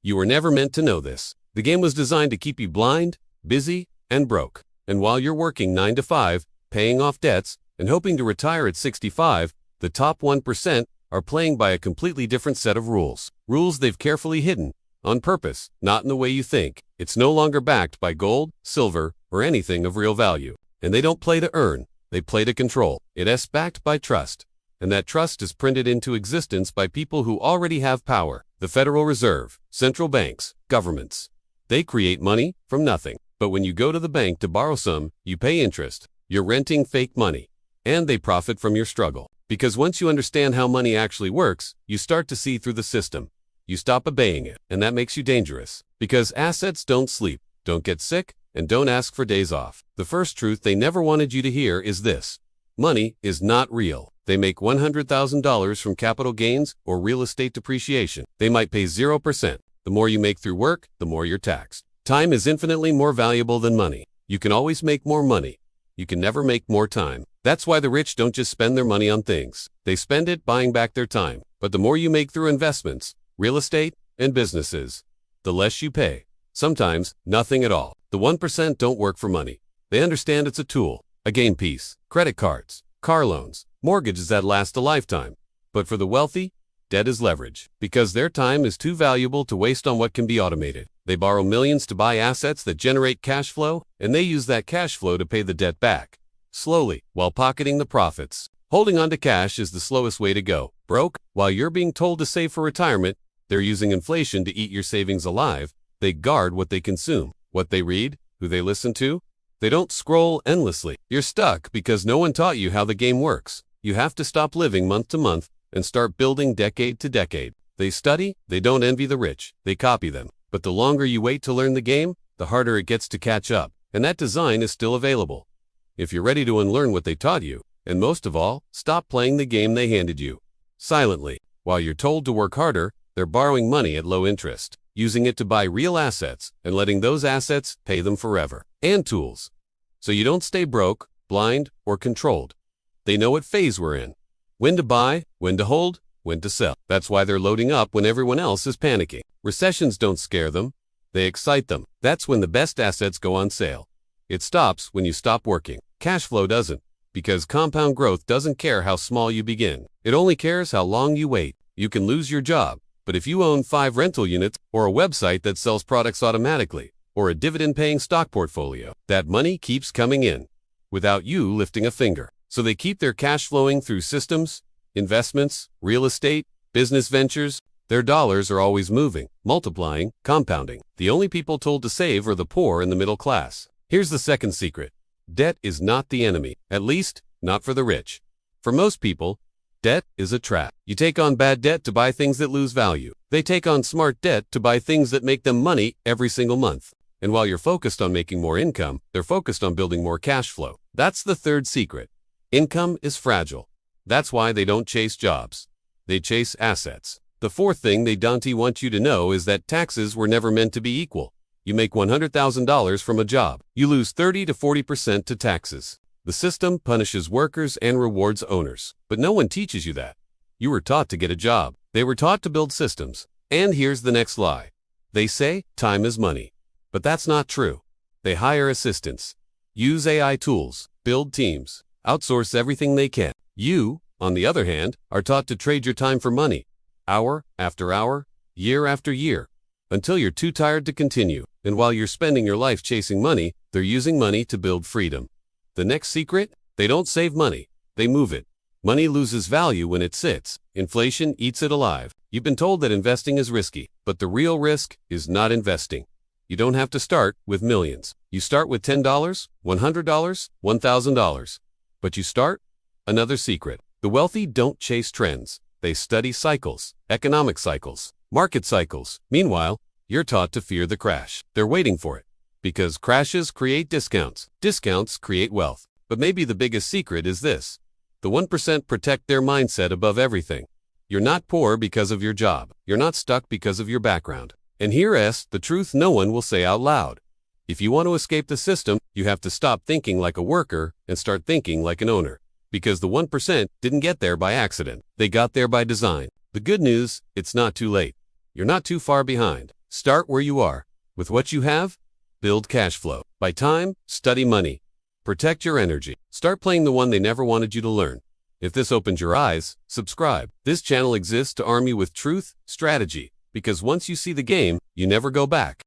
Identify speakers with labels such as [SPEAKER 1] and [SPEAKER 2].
[SPEAKER 1] You were never meant to know this. The game was designed to keep you blind, busy, and broke. And while you're working 9 to 5, paying off debts, and hoping to retire at 65, the top 1% are playing by a completely different set of rules. Rules they've carefully hidden, on purpose, not in the way you think. It's no longer backed by gold, silver, or anything of real value. And they don't play to earn, they play to control. It's backed by trust. And that trust is printed into existence by people who already have power. The Federal Reserve, central banks, governments. They create money from nothing. But when you go to the bank to borrow some, you pay interest. You're renting fake money. And they profit from your struggle. Because once you understand how money actually works, you start to see through the system. You stop obeying it, and that makes you dangerous. Because assets don't sleep, don't get sick, and don't ask for days off. The first truth they never wanted you to hear is this. Money is not real. They make $100,000 from capital gains or real estate depreciation. They might pay 0%. The more you make through work, the more you're taxed. Time is infinitely more valuable than money. You can always make more money. You can never make more time. That's why the rich don't just spend their money on things. They spend it buying back their time. But the more you make through investments, real estate, and businesses, the less you pay. Sometimes, nothing at all. The 1% don't work for money. They understand it's a tool, a game piece, credit cards, car loans, mortgages that last a lifetime. But for the wealthy, debt is leverage. Because their time is too valuable to waste on what can be automated. They borrow millions to buy assets that generate cash flow, and they use that cash flow to pay the debt back. Slowly, while pocketing the profits. Holding on to cash is the slowest way to go. Broke, while you're being told to save for retirement, they're using inflation to eat your savings alive. They guard what they consume, what they read, who they listen to. They don't scroll endlessly. You're stuck because no one taught you how the game works. You have to stop living month to month and start building decade to decade. They study, they don't envy the rich, they copy them. But the longer you wait to learn the game, the harder it gets to catch up. And that design is still available. If you're ready to unlearn what they taught you, and most of all, stop playing the game they handed you. Silently, while you're told to work harder, they're borrowing money at low interest, using it to buy real assets, and letting those assets pay them forever. And tools. So you don't stay broke, blind, or controlled. They know what phase we're in. When to buy, when to hold, when to sell. That's why they're loading up when everyone else is panicking. Recessions don't scare them. They excite them. That's when the best assets go on sale. It stops when you stop working. Cash flow doesn't. Because compound growth doesn't care how small you begin. It only cares how long you wait. You can lose your job. But if you own 5 rental units, or a website that sells products automatically, or a dividend-paying stock portfolio, that money keeps coming in, without you lifting a finger. So they keep their cash flowing through systems, investments, real estate, business ventures. Their dollars are always moving, multiplying, compounding. The only people told to save are the poor and the middle class. Here's the second secret. Debt is not the enemy, at least, not for the rich. For most people, debt is a trap. You take on bad debt to buy things that lose value. They take on smart debt to buy things that make them money every single month. And while you're focused on making more income, they're focused on building more cash flow. That's the third secret. Income is fragile. That's why they don't chase jobs. They chase assets. The fourth thing they don't want you to know is that taxes were never meant to be equal. You make $100,000 from a job. You lose 30 to 40% to taxes. The system punishes workers and rewards owners. But no one teaches you that. You were taught to get a job. They were taught to build systems. And here's the next lie. They say time is money. But that's not true. They hire assistants, use AI tools, build teams, outsource everything they can. You, on the other hand, are taught to trade your time for money, hour after hour, year after year, until you're too tired to continue. And while you're spending your life chasing money, they're using money to build freedom. The next secret? They don't save money, they move it. Money loses value when it sits. Inflation eats it alive. You've been told that investing is risky, but the real risk is not investing. You don't have to start with millions. You start with $10, $100, $1,000. But you start? Another secret. The wealthy don't chase trends. They study cycles, economic cycles, market cycles. Meanwhile, you're taught to fear the crash. They're waiting for it. Because crashes create discounts. Discounts create wealth. But maybe the biggest secret is this. The 1% protect their mindset above everything. You're not poor because of your job. You're not stuck because of your background. And here's the truth no one will say out loud. If you want to escape the system, you have to stop thinking like a worker and start thinking like an owner. Because the 1% didn't get there by accident. They got there by design. The good news, it's not too late. You're not too far behind. Start where you are. With what you have, build cash flow. Buy time, study money. Protect your energy. Start playing the one they never wanted you to learn. If this opened your eyes, subscribe. This channel exists to arm you with truth, strategy, because once you see the game, you never go back.